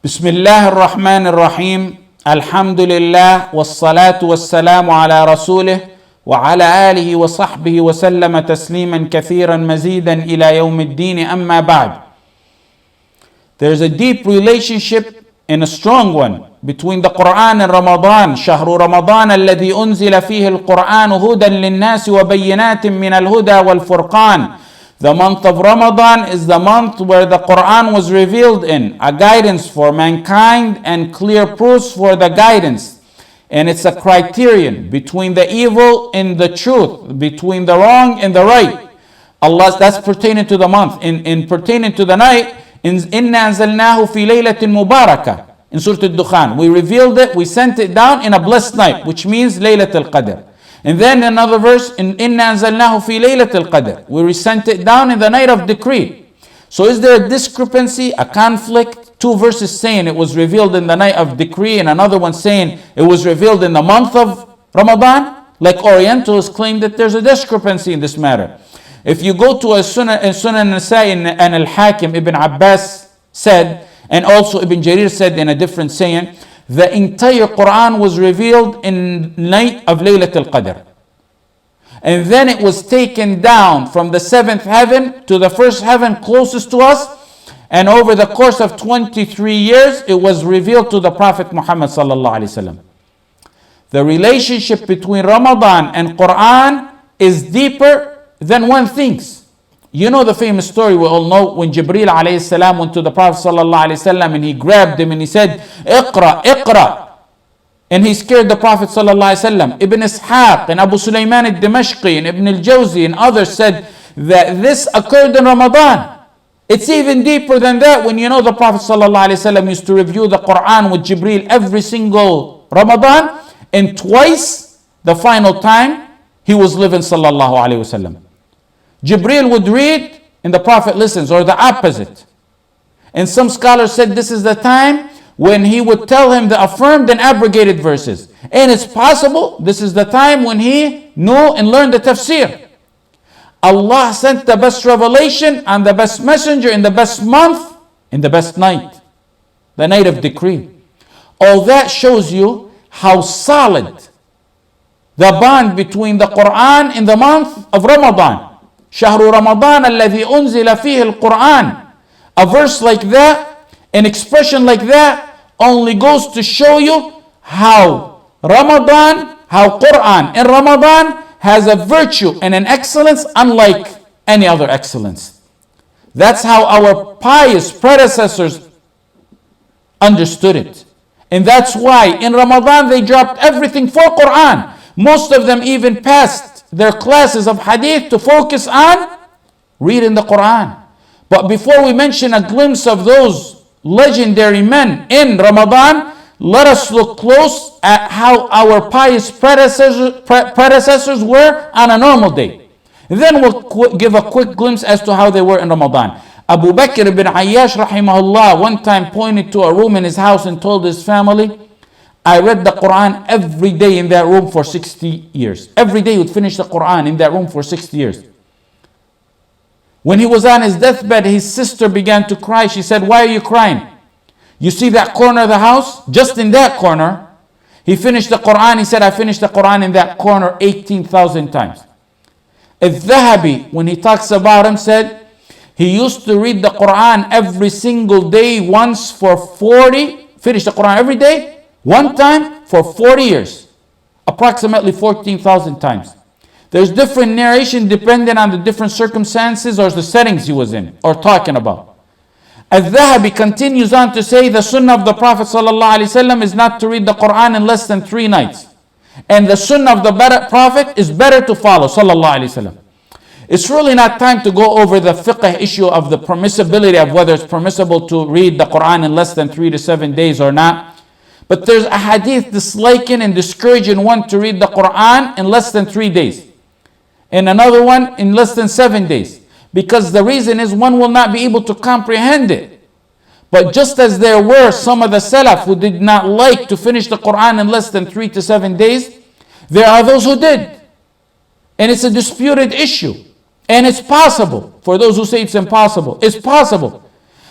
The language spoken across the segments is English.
بسم الله الرحمن الرحيم الحمد لله والصلاة والسلام على رسوله وعلى آله وصحبه وسلم تسليما كثيرا مزيدا إلى يوم الدين أما بعد. There's a deep relationship and a strong one between the Quran and Ramadan. شهر رمضان الذي أنزل فيه القرآن هدى للناس وبينات من الهدى والفرقان. The month of Ramadan is the month where the Quran was revealed in, a guidance for mankind and clear proofs for the guidance. And it's a criterion between the evil and the truth, between the wrong and the right. Allah, that's pertaining to the month. In pertaining to the night, إِنَّا أَنزَلْنَاهُ فِي لَيْلَةٍ مُبَارَكَةٍ. In Surah Al-Dukhan, we revealed it, we sent it down in a blessed night, which means Laylat al-Qadr. And then another verse, in إِنَّا أَنزَلْنَاهُ فِي لَيْلَةِ الْقَدْرِ. We sent it down in the night of decree. So is there a discrepancy, a conflict? Two verses saying it was revealed in the night of decree and another one saying it was revealed in the month of Ramadan? Like Orientals claim that there's a discrepancy in this matter. If you go to a Sunan Nasa'i and Al-Hakim, Ibn Abbas said, and also Ibn Jarir said in a different saying, the entire Quran was revealed in night of Laylat al-Qadr. And then it was taken down from the seventh heaven to the first heaven closest to us. And over the course of 23 years, it was revealed to the Prophet Muhammad sallallahu alaihi wasallam. The relationship between Ramadan and Quran is deeper than one thinks. You know the famous story we all know when Jibreel alayhi salam went to the Prophet sallallahu alayhi wasallam and he grabbed him and he said, "Iqra, Iqra." And he scared the Prophet sallallahu alayhi wasallam. Ibn Ishaq and Abu Sulaiman al-Dimashqi and Ibn al-Jawzi and others said that this occurred in Ramadan. It's even deeper than that when you know the Prophet sallallahu alayhi wasallam used to review the Quran with Jibreel every single Ramadan, and twice the final time he was living sallallahu alayhi wasallam. Jibreel would read and the Prophet listens, or the opposite. And some scholars said this is the time when he would tell him the affirmed and abrogated verses. And it's possible this is the time when he knew and learned the tafsir. Allah sent the best revelation on the best messenger in the best month, in the best night, the night of decree. All that shows you how solid the bond between the Quran and the month of Ramadan. شهر رمضان الذي أنزل فيه القرآن. A verse like that, an expression like that, only goes to show you how Ramadan, how Quran in Ramadan has a virtue and an excellence unlike any other excellence. That's how our pious predecessors understood it. And that's why in Ramadan they dropped everything for Quran. Most of them even passed their classes of hadith to focus on reading the Quran. But before we mention a glimpse of those legendary men in Ramadan, let us look close at how our pious predecessors were on a normal day. Then we'll give a quick glimpse as to how they were in Ramadan. Abu Bakr ibn Ayyash rahimahullah one time pointed to a room in his house and told his family, I read the Quran every day in that room for 60 years. Every day he would finish the Quran in that room for 60 years. When he was on his deathbed, his sister began to cry. She said, why are you crying? You see that corner of the house? Just in that corner, he finished the Quran. He said, I finished the Quran in that corner 18,000 times. Al-Dhahabi, when he talks about him, said, he used to read the Quran every single day once for 40, finish the Quran every day, one time for 40 years, approximately 14,000 times. There's different narration depending on the different circumstances or the settings he was in or talking about. Al-Dhahabi continues on to say the sunnah of the Prophet ﷺ is not to read the Quran in less than 3 nights. And the sunnah of the Prophet is better to follow ﷺ. It's really not time to go over the fiqh issue of the permissibility of whether it's permissible to read the Quran in less than 3 to 7 days or not. But there's a hadith disliking and discouraging one to read the Quran in less than 3 days. And another one in less than 7 days. Because the reason is one will not be able to comprehend it. But just as there were some of the Salaf who did not like to finish the Quran in less than 3 to 7 days, there are those who did. And it's a disputed issue. And it's possible. For those who say it's impossible, it's possible.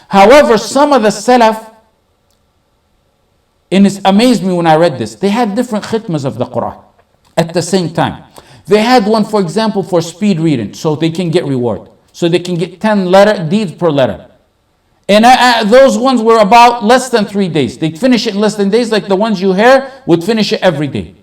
However, some of the Salaf And it amazed me when I read this. They had different khitmas of the Quran at the same time. They had one, for example, for speed reading, so they can get reward. So they can get 10 deeds per letter. And those ones were about less than 3 days. They'd finish it in less than days, like the ones you hear would finish it every day.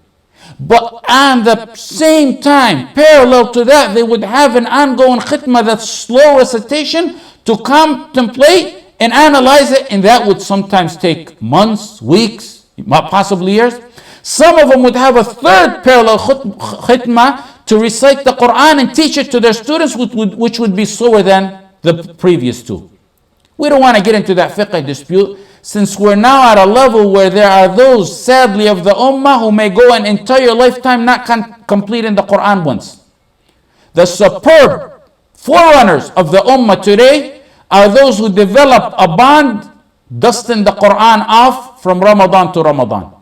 But at the same time, parallel to that, they would have an ongoing khitmah, that's slow recitation, to contemplate and analyze it. And that would sometimes take months, weeks, possibly years. Some of them would have a third parallel khitmah to recite the Quran and teach it to their students, which would be slower than the previous two. We don't want to get into that fiqh dispute, since we're now at a level where there are those, sadly, of the ummah who may go an entire lifetime not completing the Quran once. The superb forerunners of the ummah today are those who develop a bond dusting the Quran off from Ramadan to Ramadan.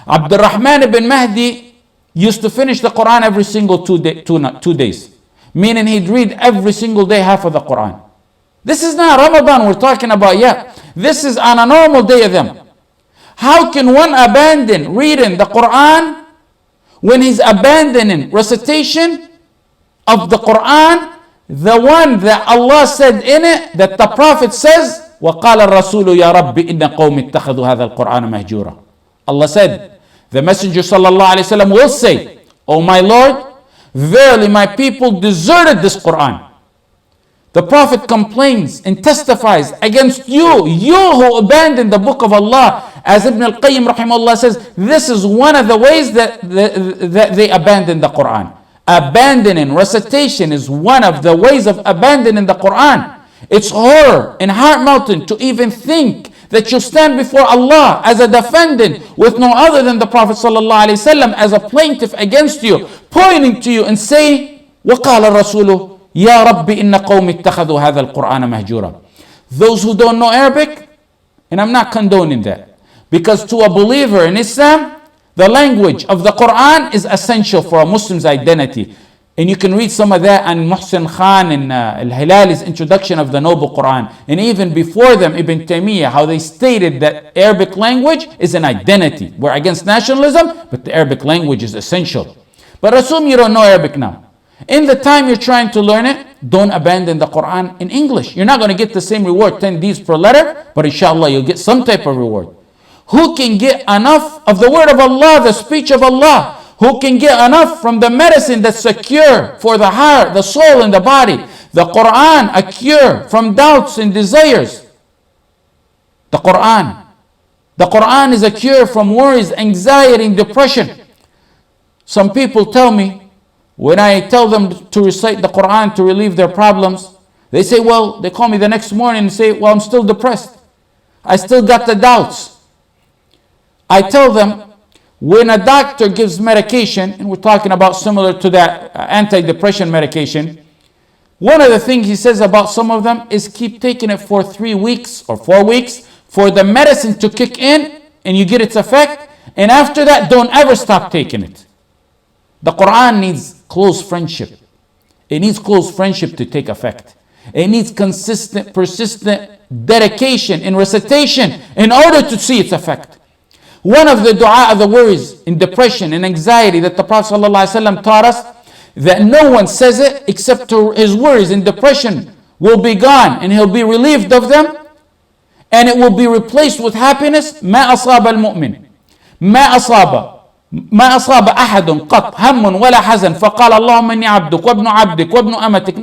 Abdul Rahman ibn Mahdi used to finish the Quran every single 2 days, meaning he'd read every single day half of the Quran. This is not Ramadan we're talking about yet. This is on a normal day of them. How can one abandon reading the Quran when he's abandoning recitation of the Quran, the one that Allah said in it, that the Prophet says, وَقَالَ الرَّسُولُ يَا رَبِّ إِنَّ قَوْمِ اتَّخَذُوا هَذَا الْقُرْآنَ مَهْجُورًا. Allah said, the Messenger sallallahu alaihi wasallam will say, "O my Lord, verily my people deserted this Quran." The Prophet complains and testifies against you who abandoned the book of Allah. As Ibn al-Qayyim rahimahullah says, this is one of the ways that they abandoned the Quran. Abandoning recitation is one of the ways of abandoning the Quran. It's horror and heart melting to even think that you stand before Allah as a defendant with no other than the Prophet sallallahu alaihi wasallam as a plaintiff against you, pointing to you and saying, وَقَالَ الرَّسُولُ يَا رَبِّ إِنَّ قَوْمِ اتَّخَذُوا هَذَا الْقُرْآنَ مَهْجُورًا. Those who don't know Arabic, and I'm not condoning that, because to a believer in Islam, the language of the Quran is essential for a Muslim's identity. And you can read some of that on Muhsin Khan and Al-Hilali's introduction of the Noble Quran. And even before them, Ibn Taymiyyah, how they stated that Arabic language is an identity. We're against nationalism, but the Arabic language is essential. But assume you don't know Arabic now. In the time you're trying to learn it, don't abandon the Quran in English. You're not going to get the same reward, 10 deeds per letter, but inshallah you'll get some type of reward. Who can get enough of the word of Allah, the speech of Allah? Who can get enough from the medicine that's a cure for the heart, the soul, and the body? The Quran, a cure from doubts and desires. The Quran. The Quran is a cure from worries, anxiety, and depression. Some people tell me, when I tell them to recite the Quran to relieve their problems, they say, well, they call me the next morning and say, well, I'm still depressed. I still got the doubts. I tell them, when a doctor gives medication, and we're talking about similar to that antidepressant medication, one of the things he says about some of them is keep taking it for 3 weeks or 4 weeks for the medicine to kick in and you get its effect. And after that, don't ever stop taking it. The Quran needs close friendship. It needs close friendship to take effect. It needs consistent, persistent dedication and recitation in order to see its effect. One of the dua of the worries and depression and anxiety that the Prophet ﷺ taught us, that no one says it except his worries and depression will be gone and he'll be relieved of them, and it will be replaced with happiness. ما أصاب المؤمن ما أصاب أحد قط هم ولا حزن فقال اللهم إني عبدك وابن عبدك وابن أمتك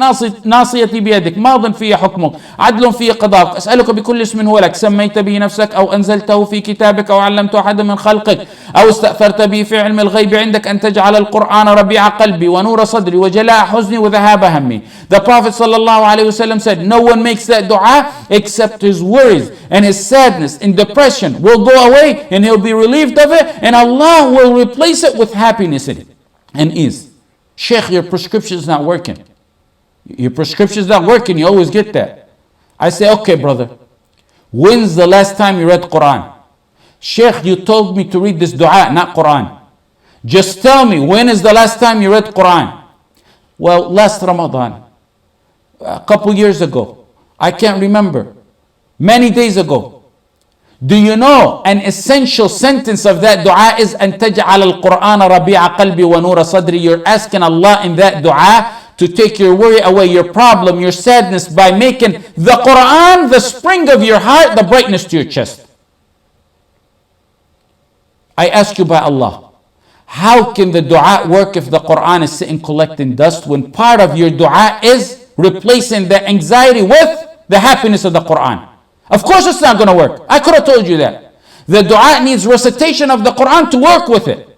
ناصيتي بيدك ماض في حكمك عدل في قضاءك أسألك بكل اسم هو لك سميت به نفسك أو أنزلته في كتابك أو علمته أحدا من خلقك أو استأثرت به في علم الغيب عندك أن تجعل القرآن ربيع قلبي ونور صدري وجلاء حزني وذهاب همي. The Prophet ﷺ said, no one makes that dua except his worries and his sadness and depression will go away and he'll be relieved of it, and Allah will replace it with happiness and ease. Sheikh, your prescription is not working. Your prescription is not working. You always get that. I say, okay, brother. When's the last time you read Quran? Sheikh, you told me to read this dua, not Quran. Just tell me, when is the last time you read Quran? Well, last Ramadan. A couple years ago. I can't remember. Many days ago. Do you know an essential sentence of that dua is أن تجعل القرآن ربيع قلبي ونور صدري. You're asking Allah in that dua to take your worry away, your problem, your sadness, by making the Quran the spring of your heart, the brightness to your chest. I ask you by Allah, how can the dua work if the Quran is sitting collecting dust, when part of your dua is replacing the anxiety with the happiness of the Quran? Of course it's not going to work. I could have told you that. The dua needs recitation of the Quran to work with it.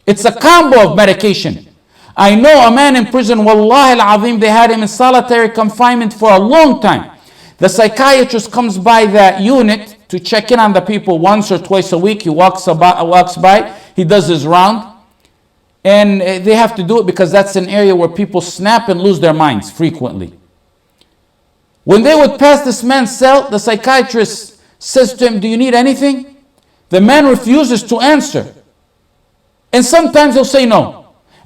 It's a combo of medication. I know a man in prison, wallahi al-azim, they had him in solitary confinement for a long time. The psychiatrist comes by that unit to check in on the people once or twice a week. He walks by, he does his round. And they have to do it because that's an area where people snap and lose their minds frequently. When they would pass this man's cell, the psychiatrist says to him, do you need anything? The man refuses to answer. And sometimes he'll say no.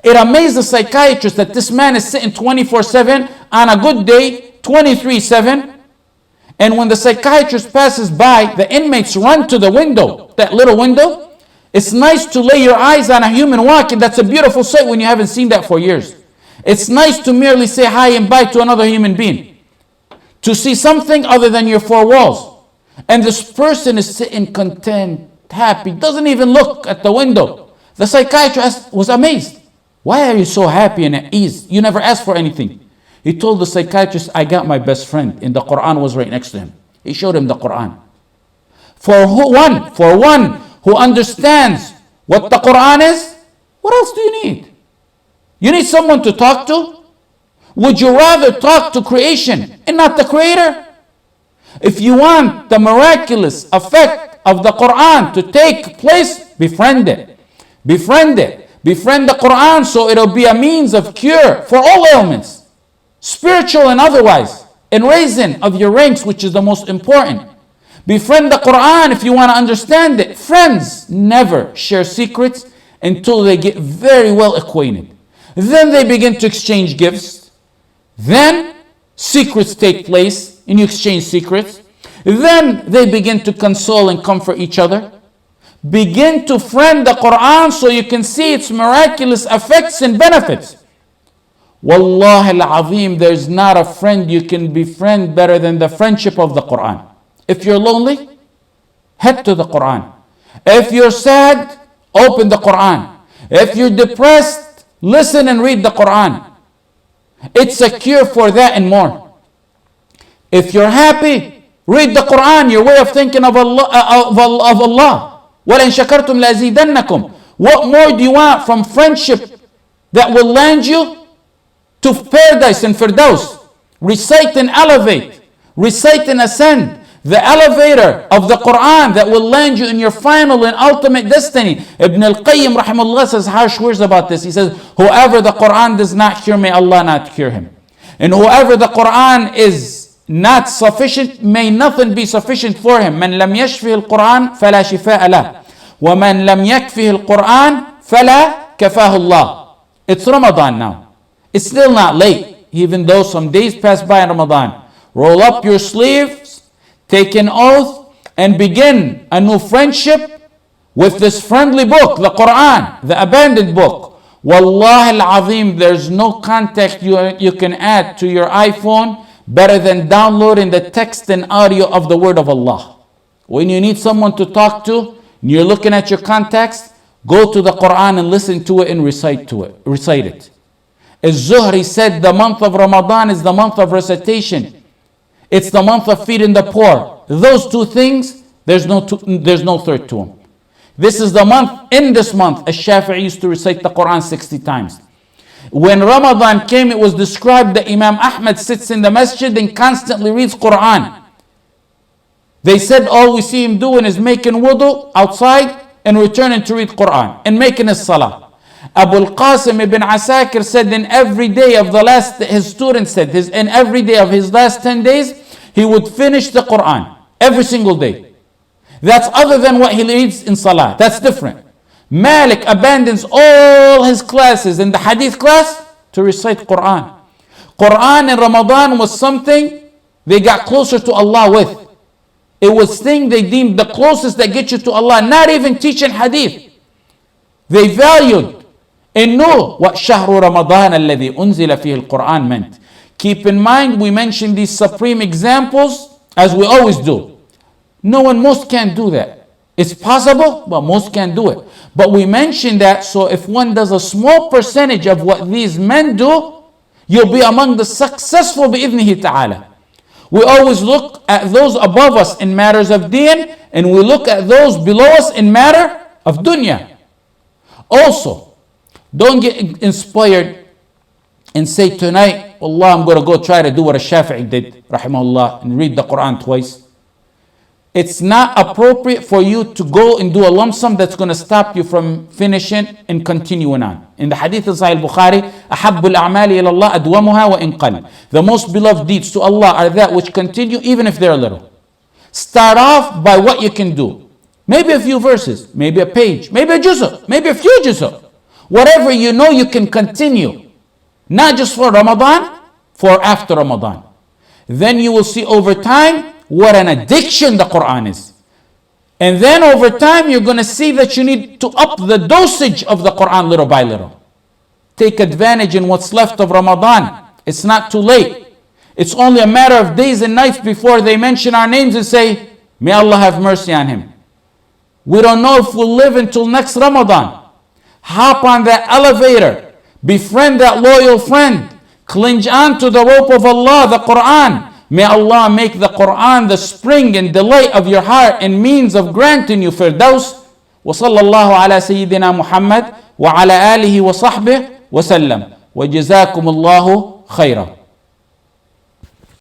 It amazed the psychiatrist that this man is sitting 24/7, on a good day, 23/7. And when the psychiatrist passes by, the inmates run to the window, that little window. It's nice to lay your eyes on a human walking. That's a beautiful sight when you haven't seen that for years. It's nice to merely say hi and bye to another human being. To see something other than your four walls. And this person is sitting content, happy, doesn't even look at the window. The psychiatrist was amazed. Why are you so happy and at ease? You never asked for anything. He told the psychiatrist, I got my best friend, and the Quran was right next to him. He showed him the Quran. For one who understands what the Quran is, what else do you need? You need someone to talk to? Would you rather talk to creation and not the Creator? If you want the miraculous effect of the Quran to take place, befriend it. Befriend it. Befriend the Quran so it'll be a means of cure for all ailments, spiritual and otherwise, and raising of your ranks, which is the most important. Befriend the Quran if you want to understand it. Friends never share secrets until they get very well acquainted. Then they begin to exchange gifts. Then secrets take place and you exchange secrets. Then they begin to console and comfort each other. Begin to friend the Quran so you can see its miraculous effects and benefits. Wallahi al-azim, there's not a friend you can befriend better than the friendship of the Quran. If you're lonely, head to the Quran. If you're sad, open the Quran. If you're depressed, listen and read the Quran. It's a cure for that and more. If you're happy, read the Quran, your way of thinking of Allah. وَلَإِن شَكَرْتُمْ لَأَزِيدَنَّكُمْ. What more do you want from friendship that will land you to paradise and firdaus? Recite and elevate. Recite and ascend. The elevator of the Quran that will land you in your final and ultimate destiny. Ibn al-Qayyim rahimahullah says harsh words about this. He says, whoever the Quran does not cure, may Allah not cure him. And whoever the Quran is not sufficient, may nothing be sufficient for him. من لم يشفه القرآن فلا شفاء له ومن لم يكفه القرآن فلا كفاه الله. It's Ramadan now. It's still not late, even though some days pass by in Ramadan. Roll up your sleeves, take an oath, and begin a new friendship with this friendly book, the Quran, the abandoned book. Wallahi al-azim, there's no contact you can add to your iPhone better than downloading the text and audio of the word of Allah. When you need someone to talk to, and you're looking at your contacts, go to the Quran and listen to it and recite it. As Zuhri said, the month of Ramadan is the month of recitation. It's the month of feeding the poor. Those two things, there's no third to them. This is the month, in this month, Ash-Shafi'i used to recite the Quran 60 times. When Ramadan came, it was described that Imam Ahmad sits in the masjid and constantly reads Quran. They said all we see him doing is making wudu outside and returning to read Quran and making his salah. Abu al-Qasim ibn Asakir said in every day of the last, his student said, in every day of his last 10 days, he would finish the Quran every single day. That's other than what he reads in Salah. That's different. Malik abandons all his classes in the hadith class to recite Quran. Quran in Ramadan was something they got closer to Allah with. It was things they deemed the closest that get you to Allah, not even teaching hadith. They valued and knew what شهر رمضان الذي أنزل فيه القرآن meant. Keep in mind, we mentioned these supreme examples as we always do. No one, most can't do that. It's possible, but most can't do it. But we mentioned that so if one does a small percentage of what these men do, you'll be among the successful بإذنه تعالى. We always look at those above us in matters of deen, and we look at those below us in matter of dunya. Also, don't get inspired and say tonight, Allah, I'm going to go try to do what Shafi'i did, rahimahullah, and read the Quran twice. It's not appropriate for you to go and do a lump sum that's going to stop you from finishing and continuing on. In the hadith of Sahih Bukhari, أحب الأعمال إلى الله أدومها وإن قل. The most beloved deeds to Allah are that which continue even if they're little. Start off by what you can do. Maybe a few verses, maybe a page, maybe a juz'ah, maybe a few juz'ah. Whatever you know you can continue. Not just for Ramadan, for after Ramadan. Then you will see over time what an addiction the Quran is. And then over time you're going to see that you need to up the dosage of the Quran little by little. Take advantage in what's left of Ramadan. It's not too late. It's only a matter of days and nights before they mention our names and say, may Allah have mercy on him. We don't know if we'll live until next Ramadan. Hop on that elevator. Befriend that loyal friend. Cling on to the rope of Allah, the Quran. May Allah make the Quran the spring and delight of your heart and means of granting you firdaus. وصلى الله على سيدنا محمد وعلى آله وصحبه وسلم وجزاكم الله خيرا.